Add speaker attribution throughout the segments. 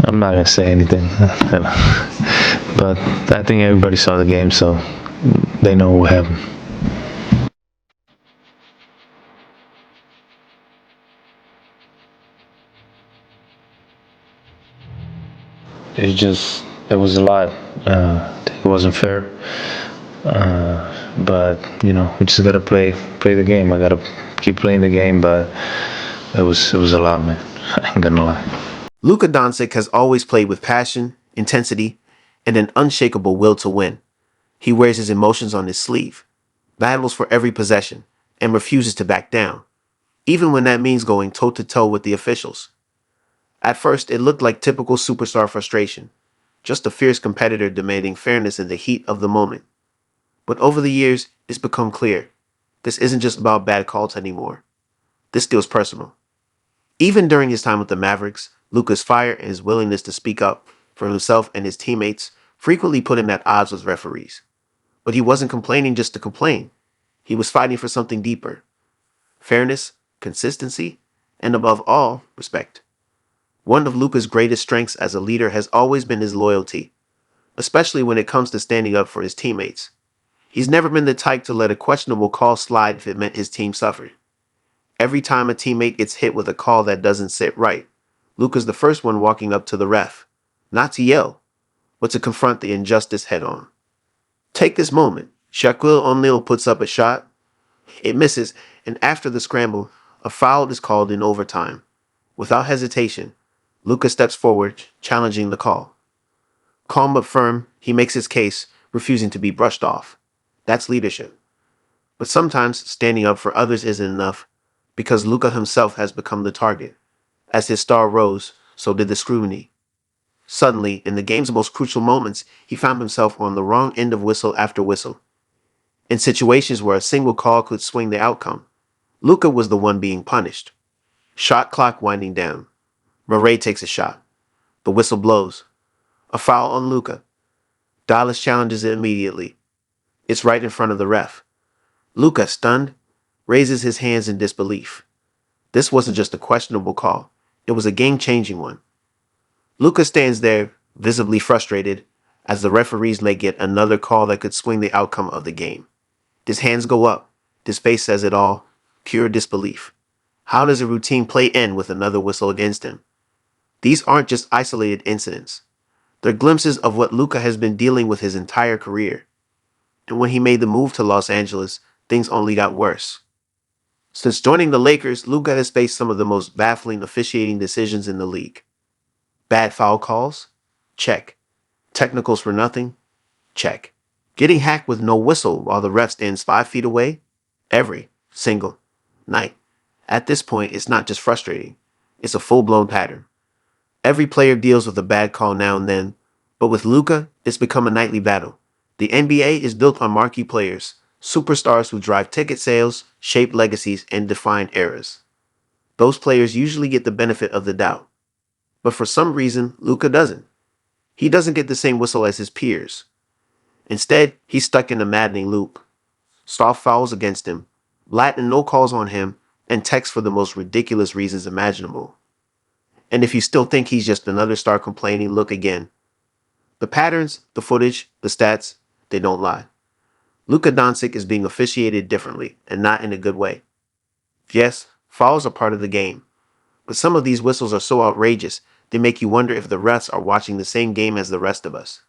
Speaker 1: I'm not gonna say anything, but I think everybody saw the game, so they know what happened. It was a lot. I think it wasn't fair, but we just gotta play the game. I gotta keep playing the game, but it was a lot, man. I ain't gonna lie.
Speaker 2: Luka Dončić has always played with passion, intensity, and an unshakable will to win. He wears his emotions on his sleeve, battles for every possession, and refuses to back down, even when that means going toe-to-toe with the officials. At first, it looked like typical superstar frustration, just a fierce competitor demanding fairness in the heat of the moment. But over the years, it's become clear. This isn't just about bad calls anymore. This feels personal. Even during his time with the Mavericks, Luka's fire and his willingness to speak up for himself and his teammates frequently put him at odds with referees. But he wasn't complaining just to complain. He was fighting for something deeper: fairness, consistency, and above all, respect. One of Luka's greatest strengths as a leader has always been his loyalty, especially when it comes to standing up for his teammates. He's never been the type to let a questionable call slide if it meant his team suffered. Every time a teammate gets hit with a call that doesn't sit right, Luka's the first one walking up to the ref, not to yell, but to confront the injustice head on. Take this moment. Shaquille O'Neal puts up a shot. It misses, and after the scramble, a foul is called in overtime. Without hesitation, Luka steps forward, challenging the call. Calm but firm, he makes his case, refusing to be brushed off. That's leadership. But sometimes standing up for others isn't enough, because Luka himself has become the target. As his star rose, so did the scrutiny. Suddenly, in the game's most crucial moments, he found himself on the wrong end of whistle after whistle. In situations where a single call could swing the outcome, Luka was the one being punished. Shot clock winding down. Murray takes a shot. The whistle blows. A foul on Luka. Dallas challenges it immediately. It's right in front of the ref. Luka, stunned, raises his hands in disbelief. This wasn't just a questionable call. It was a game-changing one. Luka stands there, visibly frustrated, as the referees let get another call that could swing the outcome of the game. His hands go up. His face says it all. Pure disbelief. How does a routine play end with another whistle against him? These aren't just isolated incidents. They're glimpses of what Luka has been dealing with his entire career. And when he made the move to Los Angeles, things only got worse. Since joining the Lakers, Luka has faced some of the most baffling officiating decisions in the league. Bad foul calls? Check. Technicals for nothing? Check. Getting hacked with no whistle while the ref stands 5 feet away? Every single night. At this point, it's not just frustrating. It's a full-blown pattern. Every player deals with a bad call now and then, but with Luka, it's become a nightly battle. The NBA is built on marquee players, superstars who drive ticket sales, shape legacies, and define eras. Those players usually get the benefit of the doubt. But for some reason, Luka doesn't. He doesn't get the same whistle as his peers. Instead, he's stuck in a maddening loop. Soft fouls against him, blatant no calls on him, and texts for the most ridiculous reasons imaginable. And if you still think he's just another star complaining, look again. The patterns, the footage, the stats, they don't lie. Luka Dončić is being officiated differently, and not in a good way. Yes, fouls are part of the game, but some of these whistles are so outrageous, they make you wonder if the refs are watching the same game as the rest of us.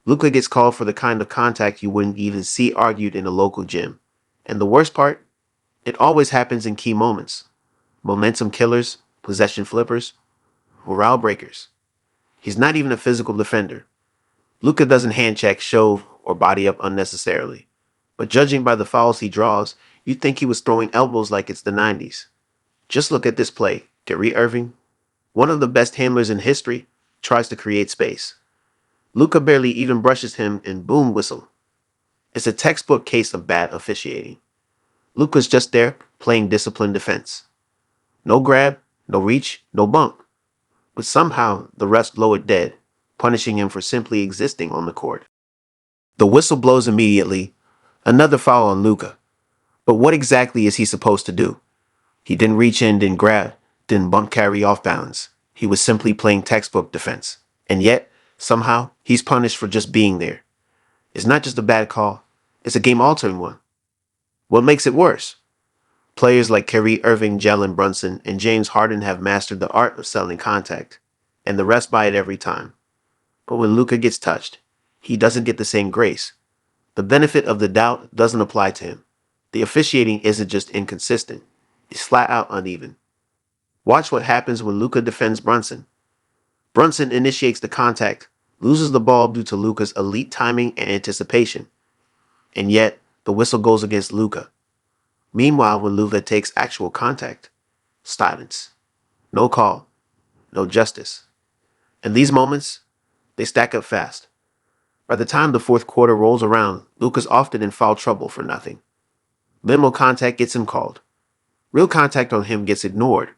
Speaker 2: Luka gets called for the kind of contact you wouldn't even see argued in a local gym. And the worst part? It always happens in key moments. Momentum killers, possession flippers, morale breakers. He's not even a physical defender. Luka doesn't hand check, shove, or body up unnecessarily. But judging by the fouls he draws, you'd think he was throwing elbows like it's the 90s. Just look at this play. Kyrie Irving, one of the best handlers in history, tries to create space. Luka barely even brushes him and boom, whistle. It's a textbook case of bad officiating. Luka's just there, playing disciplined defense. No grab, no reach, no bump. But somehow, the refs blow it dead, punishing him for simply existing on the court. The whistle blows immediately. Another foul on Luka. But what exactly is he supposed to do? He didn't reach in, didn't grab, didn't bump carry off balance. He was simply playing textbook defense. And yet, somehow, he's punished for just being there. It's not just a bad call, it's a game-altering one. What makes it worse? Players like Kyrie Irving, Jalen Brunson, and James Harden have mastered the art of selling contact, and the refs buy it every time. But when Luka gets touched, he doesn't get the same grace. The benefit of the doubt doesn't apply to him. The officiating isn't just inconsistent, it's flat out uneven. Watch what happens when Luka defends Brunson. Brunson initiates the contact, loses the ball due to Luka's elite timing and anticipation. And yet, the whistle goes against Luka. Meanwhile, when Luka takes actual contact, silence. No call, no justice. And these moments, they stack up fast. By the time the fourth quarter rolls around, Luka's often in foul trouble for nothing. Minimal contact gets him called. Real contact on him gets ignored.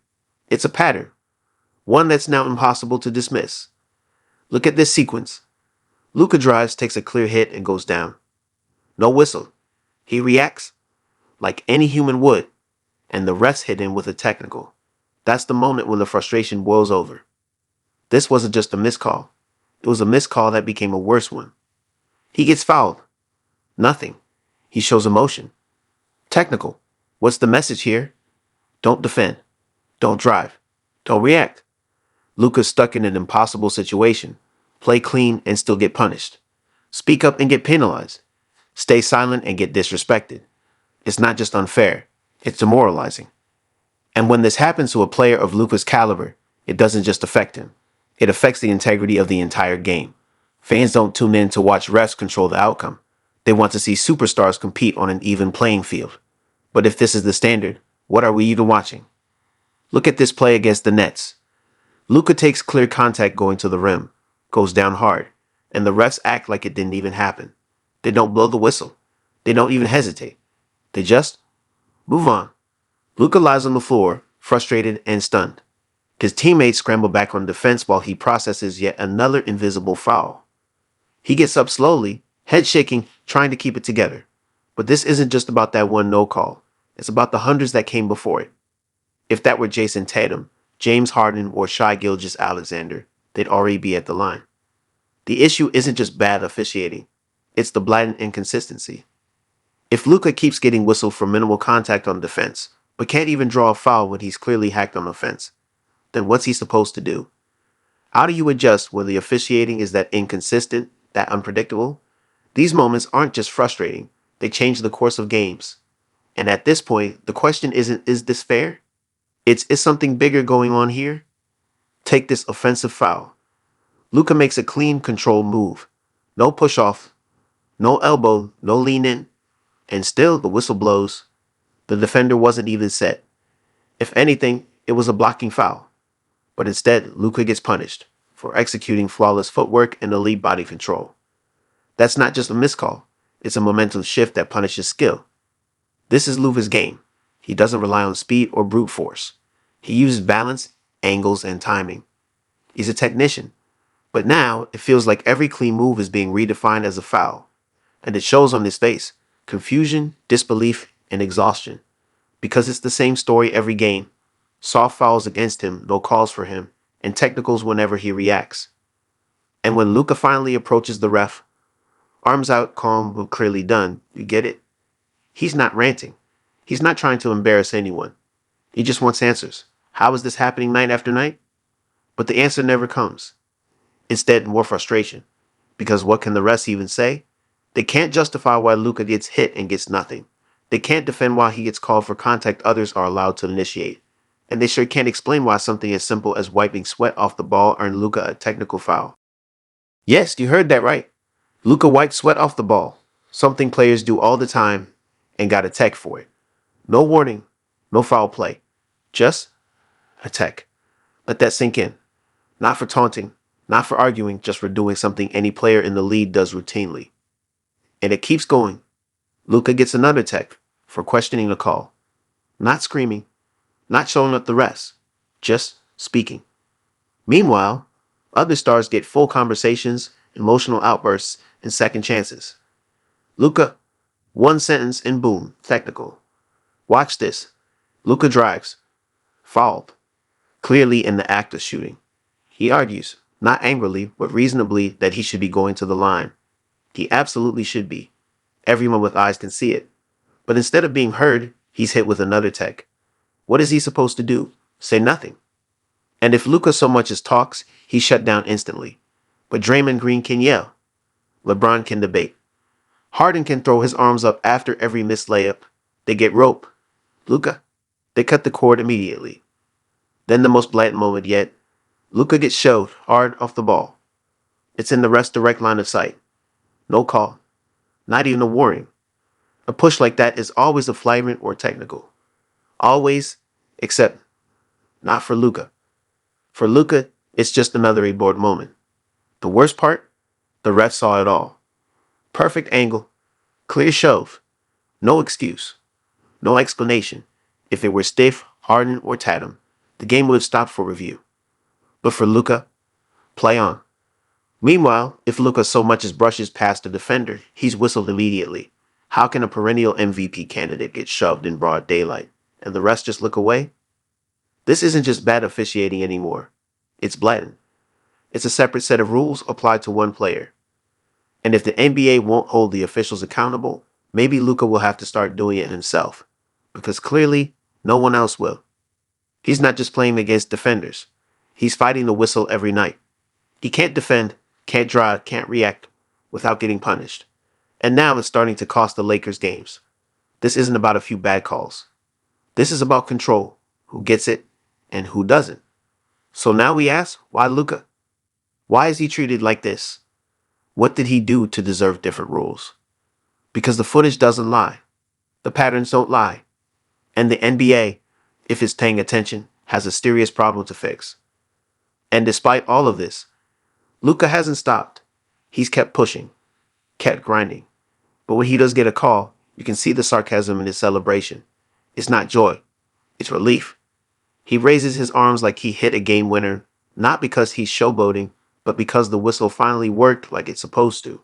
Speaker 2: It's a pattern, one that's now impossible to dismiss. Look at this sequence. Luka drives, takes a clear hit, and goes down. No whistle. He reacts like any human would, and the refs hit him with a technical. That's the moment when the frustration boils over. This wasn't just a miscall. It was a miscall that became a worse one. He gets fouled. Nothing. He shows emotion. Technical. What's the message here? Don't defend. Don't drive. Don't react. Luka's stuck in an impossible situation. Play clean and still get punished. Speak up and get penalized. Stay silent and get disrespected. It's not just unfair. It's demoralizing. And when this happens to a player of Luka's caliber, it doesn't just affect him. It affects the integrity of the entire game. Fans don't tune in to watch refs control the outcome. They want to see superstars compete on an even playing field. But if this is the standard, what are we even watching? Look at this play against the Nets. Luka takes clear contact going to the rim, goes down hard, and the refs act like it didn't even happen. They don't blow the whistle. They don't even hesitate. They just move on. Luka lies on the floor, frustrated and stunned. His teammates scramble back on defense while he processes yet another invisible foul. He gets up slowly, head shaking, trying to keep it together. But this isn't just about that one no call. It's about the hundreds that came before it. If that were Jason Tatum, James Harden, or Shai Gilgeous-Alexander, they'd already be at the line. The issue isn't just bad officiating. It's the blatant inconsistency. If Luka keeps getting whistled for minimal contact on defense, but can't even draw a foul when he's clearly hacked on offense, then what's he supposed to do? How do you adjust when the officiating is that inconsistent, that unpredictable? These moments aren't just frustrating, they change the course of games. And at this point, the question isn't, is this fair? It's, is something bigger going on here? Take this offensive foul. Luka makes a clean, controlled move. No push off, no elbow, no lean in, and still the whistle blows. The defender wasn't even set. If anything, it was a blocking foul. But instead, Luka gets punished for executing flawless footwork and elite body control. That's not just a miscall. It's a momentum shift that punishes skill. This is Luka's game. He doesn't rely on speed or brute force. He uses balance, angles, and timing. He's a technician. But now, it feels like every clean move is being redefined as a foul. And it shows on his face. Confusion, disbelief, and exhaustion. Because it's the same story every game. Soft fouls against him, no calls for him, and technicals whenever he reacts. And when Luka finally approaches the ref, arms out, calm, but clearly done, you get it? He's not ranting. He's not trying to embarrass anyone. He just wants answers. How is this happening night after night? But the answer never comes. Instead, more frustration. Because what can the refs even say? They can't justify why Luka gets hit and gets nothing. They can't defend why he gets called for contact others are allowed to initiate. And they sure can't explain why something as simple as wiping sweat off the ball earned Luka a technical foul. Yes, you heard that right. Luka wiped sweat off the ball, something players do all the time, and got a tech for it. No warning, no foul play. Just a tech. Let that sink in. Not for taunting, not for arguing, just for doing something any player in the league does routinely. And it keeps going. Luka gets another tech for questioning the call. Not screaming, not showing up the rest, just speaking. Meanwhile, other stars get full conversations, emotional outbursts, and second chances. Luka, one sentence and boom, technical. Watch this. Luka drives. Fouled. Clearly in the act of shooting. He argues, not angrily, but reasonably, that he should be going to the line. He absolutely should be. Everyone with eyes can see it. But instead of being heard, he's hit with another tech. What is he supposed to do? Say nothing. And if Luka so much as talks, he's shut down instantly. But Draymond Green can yell. LeBron can debate. Harden can throw his arms up after every missed layup. They get rope. Luka, they cut the cord immediately. Then the most blatant moment yet. Luka gets shoved hard off the ball. It's in the ref's direct line of sight. No call. Not even a warning. A push like that is always a flagrant or technical. Always, except not for Luka. For Luka, it's just another ignored moment. The worst part? The ref saw it all. Perfect angle. Clear shove. No excuse. No explanation. If it were stiff, Harden, or Tatum, the game would have stopped for review. But for Luka, play on. Meanwhile, if Luka so much as brushes past a defender, he's whistled immediately. How can a perennial MVP candidate get shoved in broad daylight, and the rest just look away? This isn't just bad officiating anymore. It's blatant. It's a separate set of rules applied to one player. And if the NBA won't hold the officials accountable, maybe Luka will have to start doing it himself. Because clearly, no one else will. He's not just playing against defenders. He's fighting the whistle every night. He can't defend, can't drive, can't react without getting punished. And now it's starting to cost the Lakers games. This isn't about a few bad calls. This is about control, who gets it and who doesn't. So now we ask, why Luka? Why is he treated like this? What did he do to deserve different rules? Because the footage doesn't lie. The patterns don't lie. And the NBA, if it's paying attention, has a serious problem to fix. And despite all of this, Luka hasn't stopped. He's kept pushing, kept grinding. But when he does get a call, you can see the sarcasm in his celebration. It's not joy. It's relief. He raises his arms like he hit a game winner, not because he's showboating, but because the whistle finally worked like it's supposed to.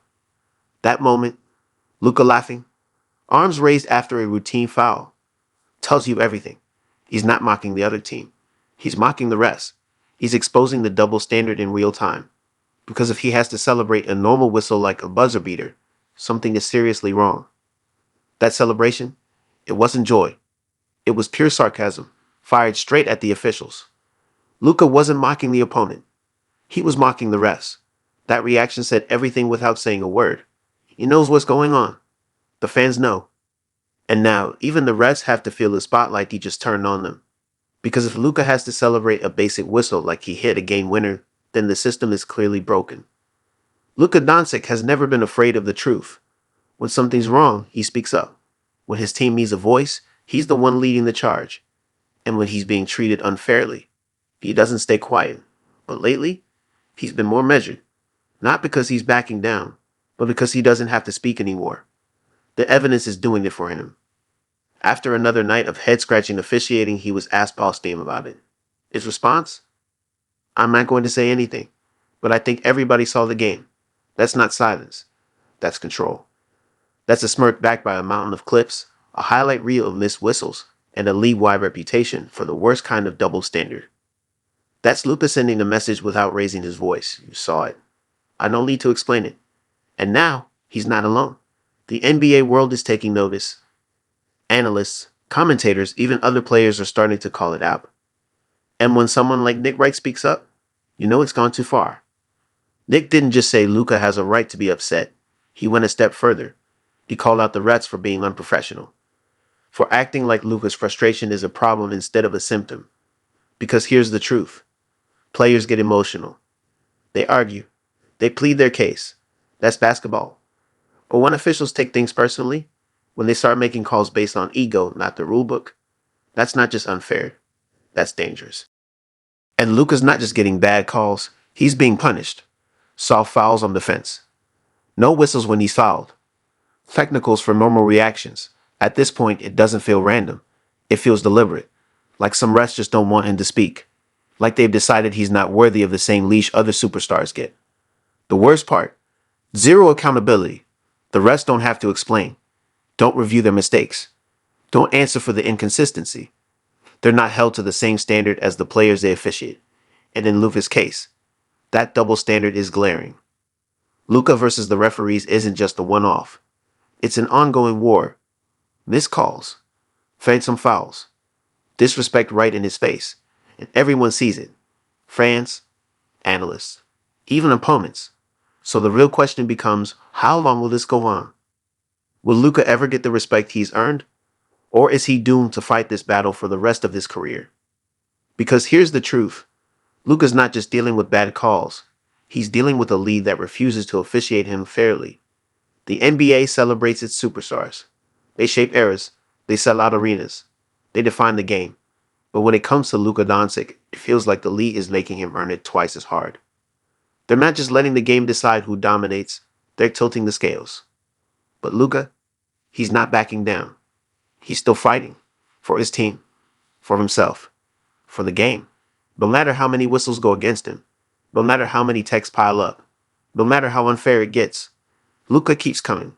Speaker 2: That moment, Luka laughing, arms raised after a routine foul, tells you everything. He's not mocking the other team. He's mocking the rest. He's exposing the double standard in real time. Because if he has to celebrate a normal whistle like a buzzer beater, something is seriously wrong. That celebration, it wasn't joy. It was pure sarcasm, fired straight at the officials. Luka wasn't mocking the opponent. He was mocking the rest. That reaction said everything without saying a word. He knows what's going on. The fans know. And now, even the refs have to feel the spotlight he just turned on them. Because if Luka has to celebrate a basic whistle like he hit a game winner, then the system is clearly broken. Luka Dončić has never been afraid of the truth. When something's wrong, he speaks up. When his team needs a voice, he's the one leading the charge. And when he's being treated unfairly, he doesn't stay quiet. But lately, he's been more measured. Not because he's backing down, but because he doesn't have to speak anymore. The evidence is doing it for him. After another night of head-scratching officiating, he was asked post-game about it. His response? I'm not going to say anything, but I think everybody saw the game. That's not silence. That's control. That's a smirk backed by a mountain of clips, a highlight reel of missed whistles, and a league-wide reputation for the worst kind of double standard. That's Luka sending a message without raising his voice. You saw it. I don't need to explain it. And now, he's not alone. The NBA world is taking notice. Analysts, commentators, even other players are starting to call it out. And when someone like Nick Wright speaks up, you know it's gone too far. Nick didn't just say Luka has a right to be upset. He went a step further. He called out the refs for being unprofessional. For acting like Luka's frustration is a problem instead of a symptom. Because here's the truth. Players get emotional. They argue. They plead their case. That's basketball. But when officials take things personally, when they start making calls based on ego, not the rulebook, that's not just unfair. That's dangerous. And Luka's not just getting bad calls, he's being punished. Soft fouls on defense. No whistles when he's fouled. Technicals for normal reactions. At this point, it doesn't feel random. It feels deliberate. Like some refs just don't want him to speak. Like they've decided he's not worthy of the same leash other superstars get. The worst part, zero accountability. The refs don't have to explain. Don't review their mistakes. Don't answer for the inconsistency. They're not held to the same standard as the players they officiate. And in Luka's case, That double standard is glaring. Luka versus the referees isn't just a one-off. It's an ongoing war. Missed calls, phantom fouls, disrespect right in his face, and everyone sees it. Fans, analysts, even opponents. So the real question becomes, how long will this go on? Will Luka ever get the respect he's earned? Or is he doomed to fight this battle for the rest of his career? Because here's the truth. Luka's not just dealing with bad calls. He's dealing with a league that refuses to officiate him fairly. The NBA celebrates its superstars. They shape eras. They sell out arenas. They define the game. But when it comes to Luka Dončić, it feels like the league is making him earn it twice as hard. They're not just letting the game decide who dominates, they're tilting the scales. But Luka, he's not backing down. He's still fighting for his team, for himself, for the game. No matter how many whistles go against him, no matter how many texts pile up, no matter how unfair it gets, Luka keeps coming.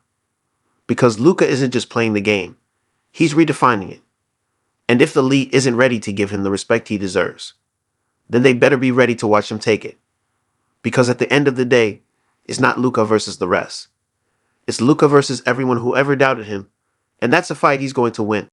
Speaker 2: Because Luka isn't just playing the game, he's redefining it. And if the league isn't ready to give him the respect he deserves, then they better be ready to watch him take it. Because at the end of the day, it's not Luka versus the rest. It's Luka versus everyone who ever doubted him, and that's a fight he's going to win.